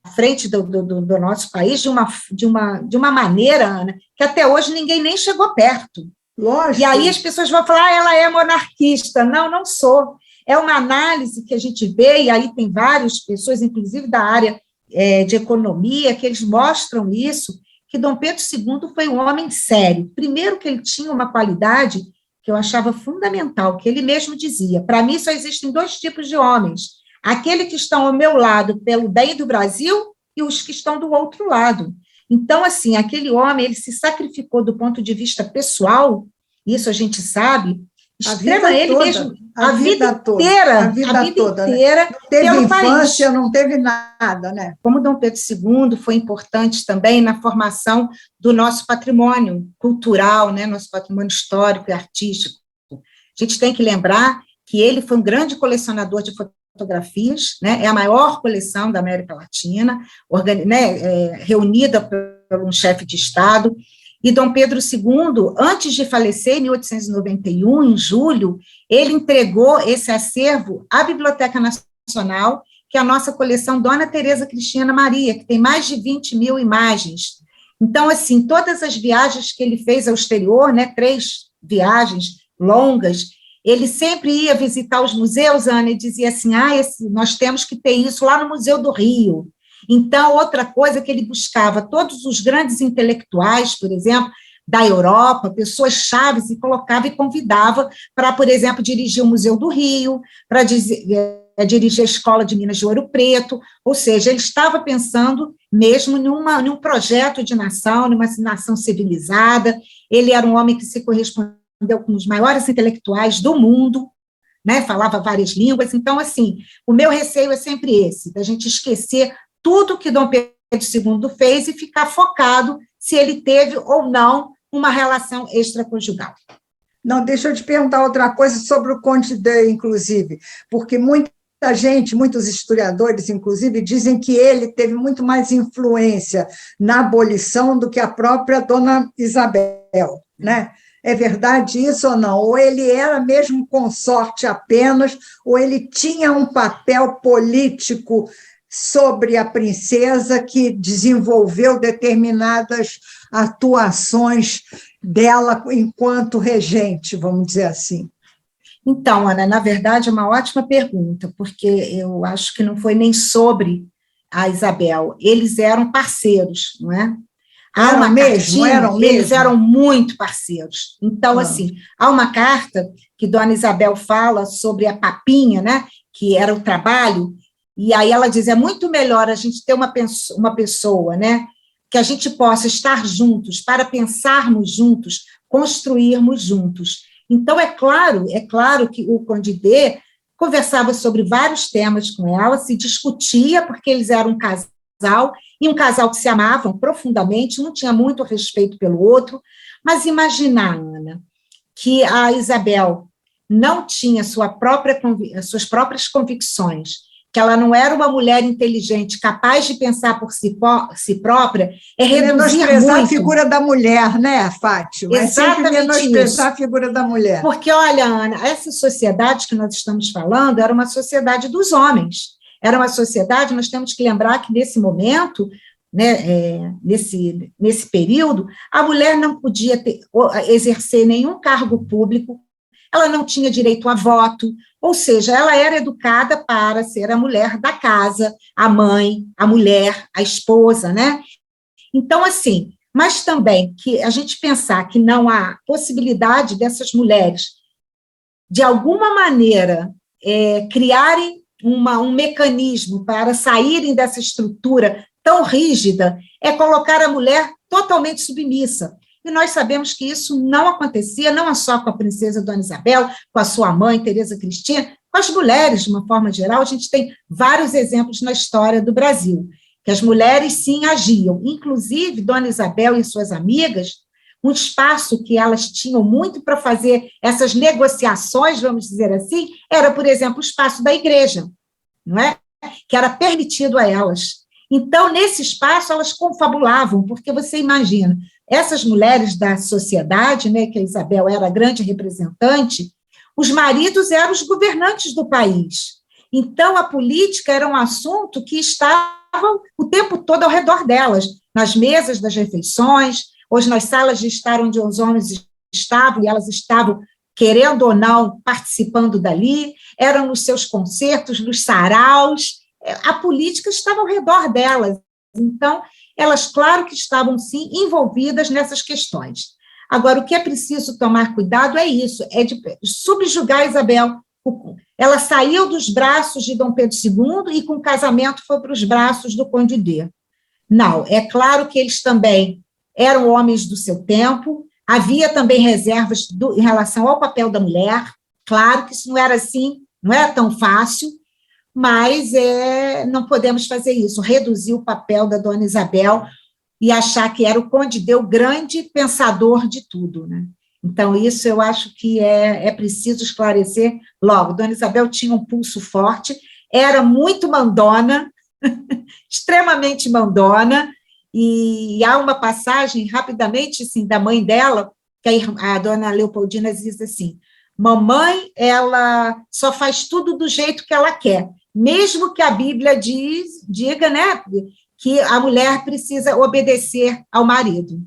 À frente do nosso país de uma maneira, Ana, que até hoje ninguém nem chegou perto. Lógico. E aí as pessoas vão falar, ela é monarquista. Não, não sou. É uma análise que a gente vê, e aí tem várias pessoas, inclusive da área de economia, que eles mostram isso, que Dom Pedro II foi um homem sério. Primeiro que ele tinha uma qualidade que eu achava fundamental, que ele mesmo dizia, para mim só existem dois tipos de homens, aqueles que estão ao meu lado pelo bem do Brasil e os que estão do outro lado. Então, assim, aquele homem, ele se sacrificou do ponto de vista pessoal, isso a gente sabe, extrema ele toda, mesmo, a vida toda, a vida toda, né? inteira Não teve pelo infância, país. não teve nada, né? Como Dom Pedro II foi importante também na formação do nosso patrimônio cultural, né, nosso patrimônio histórico e artístico. A gente tem que lembrar que ele foi um grande colecionador de fotografias, né, é a maior coleção da América Latina, reunida por um chefe de Estado, e Dom Pedro II, antes de falecer, em 1891, em julho, ele entregou esse acervo à Biblioteca Nacional, que é a nossa coleção Dona Teresa Cristina Maria, que tem mais de 20 mil imagens. Então, assim, todas as viagens que ele fez ao exterior, né, 3 viagens longas, ele sempre ia visitar os museus, Ana, e dizia assim, nós temos que ter isso lá no Museu do Rio. Então, outra coisa que ele buscava, todos os grandes intelectuais, por exemplo, da Europa, pessoas chaves, e colocava e convidava para, por exemplo, dirigir o Museu do Rio, para dirigir a Escola de Minas de Ouro Preto, ou seja, ele estava pensando mesmo num projeto de nação, numa nação civilizada. Ele era um homem que se correspondeu com os maiores intelectuais do mundo, né, falava várias línguas. Então, assim, o meu receio é sempre esse, da gente esquecer tudo que Dom Pedro II fez e ficar focado se ele teve ou não uma relação extraconjugal. Não, deixa eu te perguntar outra coisa sobre o Conde de, inclusive, porque muita gente, muitos historiadores, inclusive, dizem que ele teve muito mais influência na abolição do que a própria Dona Isabel, né? É verdade isso ou não? Ou ele era mesmo consorte apenas, ou ele tinha um papel político sobre a princesa que desenvolveu determinadas atuações dela enquanto regente, vamos dizer assim? Então, Ana, na verdade, é uma ótima pergunta, porque eu acho que não foi nem sobre a Isabel, eles eram parceiros, não é? Eram mesmo? Eles eram muito parceiros. Então, assim, há uma carta que Dona Isabel fala sobre a papinha, né, que era o trabalho, e aí ela diz, é muito melhor a gente ter uma pessoa, né, que a gente possa estar juntos, para pensarmos juntos, construirmos juntos. Então, é claro que o Conde D conversava sobre vários temas com ela, se discutia, porque eles eram um casal, e um casal que se amavam profundamente, não tinha muito respeito pelo outro, mas imaginar, Ana, que a Isabel não tinha suas próprias convicções, que ela não era uma mulher inteligente, capaz de pensar por si própria, é reduzir menosprezar muito. A figura da mulher, né, Fátima? Exatamente, é sempre menosprezar isso. A figura da mulher. Porque, olha, Ana, essa sociedade que nós estamos falando era uma sociedade dos homens. Era uma sociedade, nós temos que lembrar que nesse momento, né, nesse período, a mulher não podia exercer nenhum cargo público, ela não tinha direito a voto, ou seja, ela era educada para ser a mulher da casa, a mãe, a mulher, a esposa, né? Então, assim, mas também que a gente pensar que não há possibilidade dessas mulheres, de alguma maneira, criarem um mecanismo para saírem dessa estrutura tão rígida, é colocar a mulher totalmente submissa. E nós sabemos que isso não acontecia, não só com a princesa Dona Isabel, com a sua mãe, Teresa Cristina, com as mulheres, de uma forma geral. A gente tem vários exemplos na história do Brasil, que as mulheres, sim, agiam. Inclusive, Dona Isabel e suas amigas, um espaço que elas tinham muito para fazer essas negociações, vamos dizer assim, era, por exemplo, o espaço da igreja, não é? Que era permitido a elas. Então, nesse espaço, elas confabulavam, porque você imagina, essas mulheres da sociedade, né, que a Isabel era a grande representante, os maridos eram os governantes do país. Então, a política era um assunto que estava o tempo todo ao redor delas, nas mesas das refeições, ou nas salas de estar onde os homens estavam, e elas estavam, querendo ou não, participando dali, eram nos seus concertos, nos saraus, a política estava ao redor delas. Então, elas, claro que estavam, sim, envolvidas nessas questões. Agora, o que é preciso tomar cuidado é isso, é de subjugar Isabel. Ela saiu dos braços de Dom Pedro II e, com o casamento, foi para os braços do Conde D. Não, é claro que eles também eram homens do seu tempo, havia também reservas em relação ao papel da mulher, claro que isso não era assim, não era tão fácil, mas não podemos fazer isso, reduzir o papel da Dona Isabel e achar que era o Conde de o grande pensador de tudo, né? Então, isso eu acho que é preciso esclarecer logo. Dona Isabel tinha um pulso forte, era muito mandona, extremamente mandona, e há uma passagem, rapidamente, assim, da mãe dela, que a dona Leopoldina diz assim, mamãe, ela só faz tudo do jeito que ela quer, mesmo que a Bíblia diga, né, que a mulher precisa obedecer ao marido.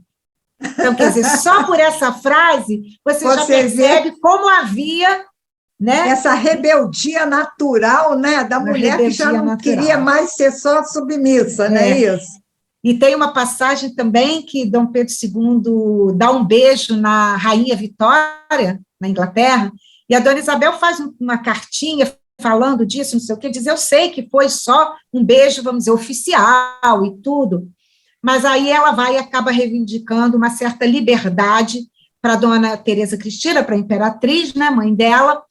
Então, quer dizer, só por essa frase, você já percebe como havia, né? Essa rebeldia natural, né, da mulher que já não queria mais ser só submissa, não é isso? E tem uma passagem também que Dom Pedro II dá um beijo na Rainha Vitória, na Inglaterra, e a Dona Isabel faz uma cartinha falando disso, não sei o quê, diz, eu sei que foi só um beijo, vamos dizer, oficial e tudo, mas aí ela vai e acaba reivindicando uma certa liberdade para a Dona Teresa Cristina, para a imperatriz, né, mãe dela,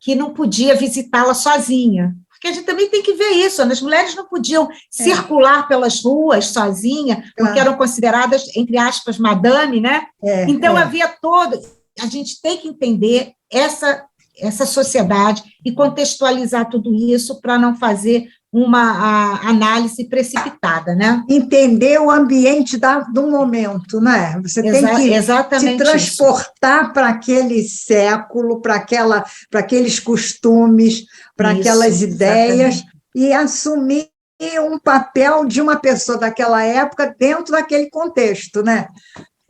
que não podia visitá-la sozinha, porque a gente também tem que ver isso, as mulheres não podiam circular pelas ruas sozinha, porque eram consideradas, entre aspas, madame, né? Então, havia a gente tem que entender essa sociedade e contextualizar tudo isso para não fazer uma análise precipitada, né? Entender o ambiente do momento, né? Você tem que se transportar para aquele século, para aqueles costumes, para aquelas ideias, e assumir um papel de uma pessoa daquela época dentro daquele contexto, né?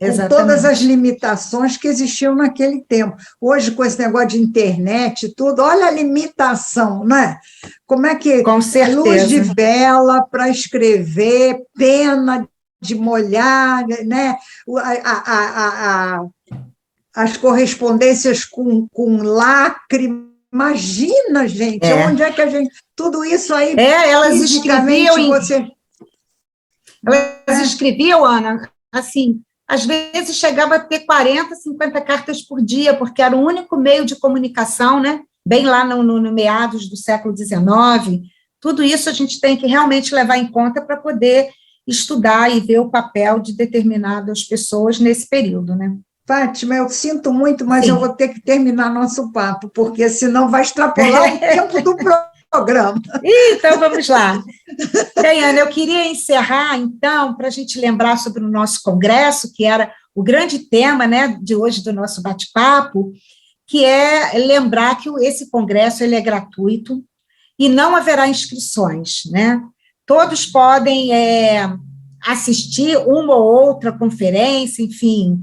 Com todas as limitações que existiam naquele tempo. Hoje, com esse negócio de internet e tudo, olha a limitação, né? Como é que com certeza. Luz de vela para escrever, pena de molhar, né? As correspondências com lacre. Imagina, gente, onde é que a gente... Tudo isso aí, elas escreviam Elas escreviam, Ana, assim... Às vezes chegava a ter 40, 50 cartas por dia, porque era o único meio de comunicação, né? Bem lá no meados do século XIX. Tudo isso a gente tem que realmente levar em conta para poder estudar e ver o papel de determinadas pessoas nesse período, né? Fátima, eu sinto muito, mas eu vou ter que terminar nosso papo, porque senão vai extrapolar o tempo do programa. Então, vamos lá. Bem, Ana, eu queria encerrar, então, para a gente lembrar sobre o nosso congresso, que era o grande tema, né, de hoje do nosso bate-papo, que é lembrar que esse congresso ele é gratuito e não haverá inscrições, né? Todos podem assistir uma ou outra conferência, enfim,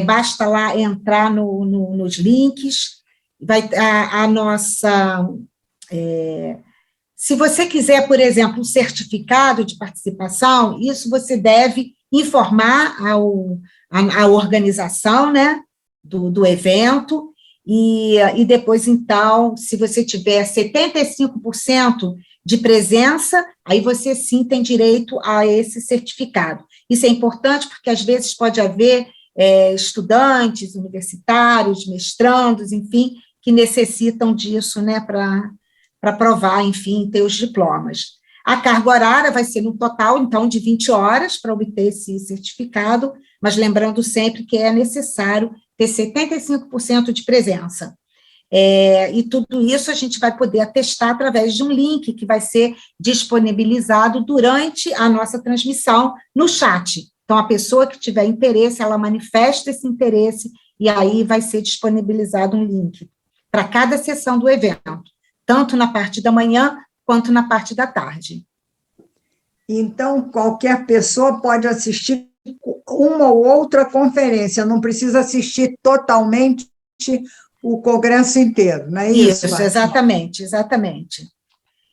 basta lá entrar nos links, vai a nossa... se você quiser, por exemplo, um certificado de participação, isso você deve informar a organização, né, do evento, e depois, então, se você tiver 75% de presença, aí você sim tem direito a esse certificado. Isso é importante porque, às vezes, pode haver estudantes universitários, mestrandos, enfim, que necessitam disso, né, para provar, enfim, ter os diplomas. A carga horária vai ser no total, então, de 20 horas para obter esse certificado, mas lembrando sempre que é necessário ter 75% de presença. E tudo isso a gente vai poder atestar através de um link que vai ser disponibilizado durante a nossa transmissão no chat. Então, a pessoa que tiver interesse, ela manifesta esse interesse, e aí vai ser disponibilizado um link para cada sessão do evento, tanto na parte da manhã, quanto na parte da tarde. Então, qualquer pessoa pode assistir uma ou outra conferência, não precisa assistir totalmente o congresso inteiro, não é isso? Isso, exatamente.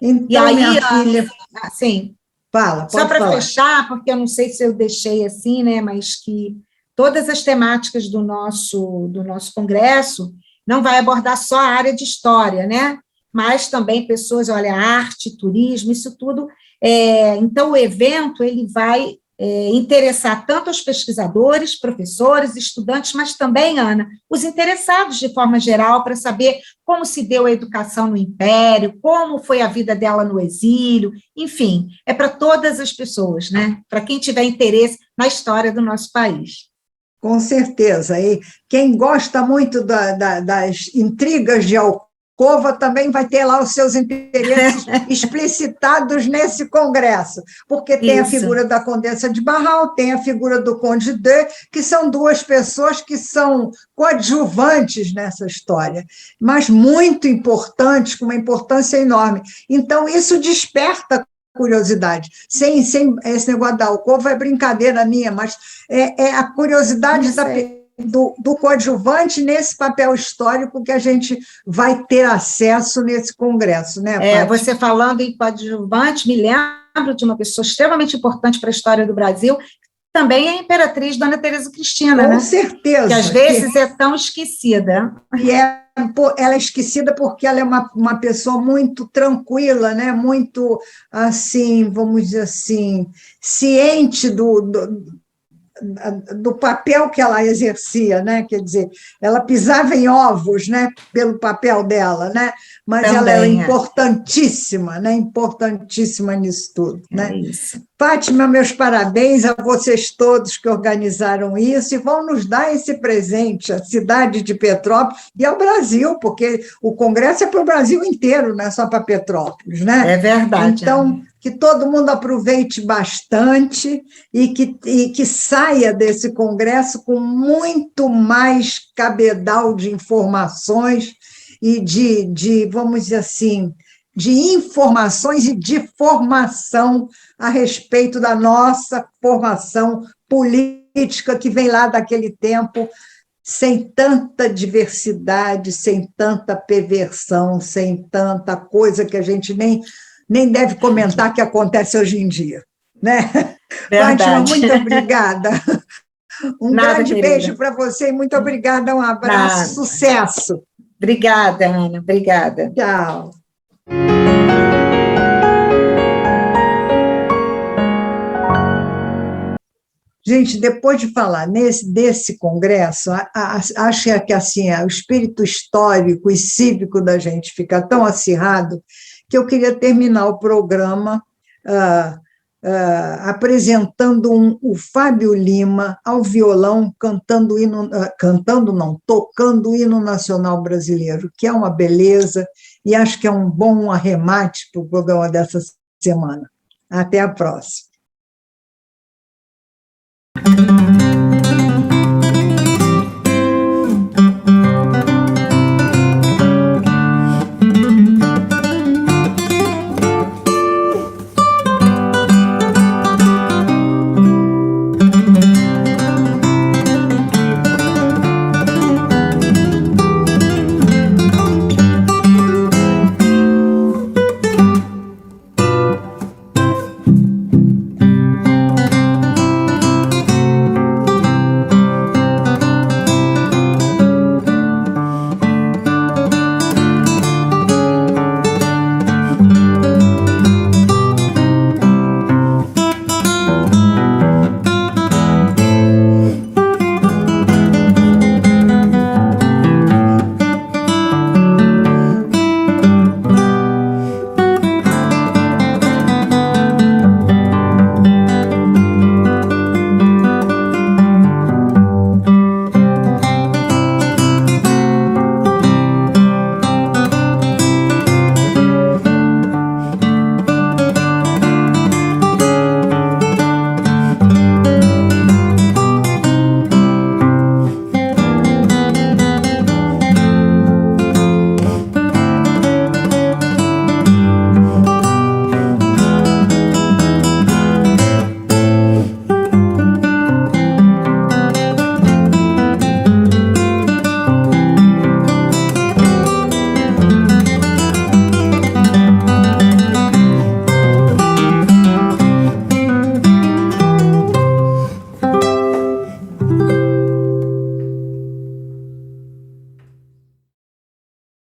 Então, e aí, minha filha... Sim, fala, só para fechar, porque eu não sei se eu deixei assim, né, mas que todas as temáticas do nosso congresso não vai abordar só a área de história, né, mas também pessoas, olha, arte, turismo, isso tudo Então, o evento ele vai interessar tanto os pesquisadores, professores, estudantes, mas também, Ana, os interessados de forma geral para saber como se deu a educação no Império, como foi a vida dela no exílio, enfim, é para todas as pessoas, né? Para quem tiver interesse na história do nosso país. Com certeza. E quem gosta muito das intrigas de Alcova também vai ter lá os seus interesses explicitados nesse congresso, porque tem a figura da Condessa de Barral, tem a figura do Conde de, que são duas pessoas que são coadjuvantes nessa história, mas muito importantes, com uma importância enorme. Então, isso desperta curiosidade. Sem esse negócio da Alcova é brincadeira minha, mas é a curiosidade do coadjuvante nesse papel histórico que a gente vai ter acesso nesse congresso, né, Paty? Você falando em coadjuvante, me lembro de uma pessoa extremamente importante para a história do Brasil, também é a imperatriz Dona Teresa Cristina, Com né? certeza. Que às vezes é tão esquecida. E ela é esquecida porque ela é uma pessoa muito tranquila, né? Muito, assim, vamos dizer assim, ciente do papel que ela exercia, né? Quer dizer, ela pisava em ovos, né? Pelo papel dela, né? Mas também, ela era importantíssima, né? Importantíssima nisso tudo, né? Isso. Fátima, meus parabéns a vocês todos que organizaram isso e vão nos dar esse presente à cidade de Petrópolis e ao Brasil, porque o congresso é para o Brasil inteiro, não é só para Petrópolis, né? É verdade. Então, que todo mundo aproveite bastante e que saia desse congresso com muito mais cabedal de informações e vamos dizer assim, de informações e de formação a respeito da nossa formação política que vem lá daquele tempo, sem tanta diversidade, sem tanta perversão, sem tanta coisa que a gente nem deve comentar que acontece hoje em dia, né? Fátima, muito obrigada. Grande beijo para você e muito obrigada, um abraço, sucesso. Obrigada, Ana, obrigada. Tchau. Gente, depois de falar desse congresso, acho que assim, o espírito histórico e cívico da gente fica tão acirrado que eu queria terminar o programa apresentando o Fábio Lima ao violão, tocando o hino nacional brasileiro, que é uma beleza, e acho que é um bom arremate para o programa dessa semana. Até a próxima.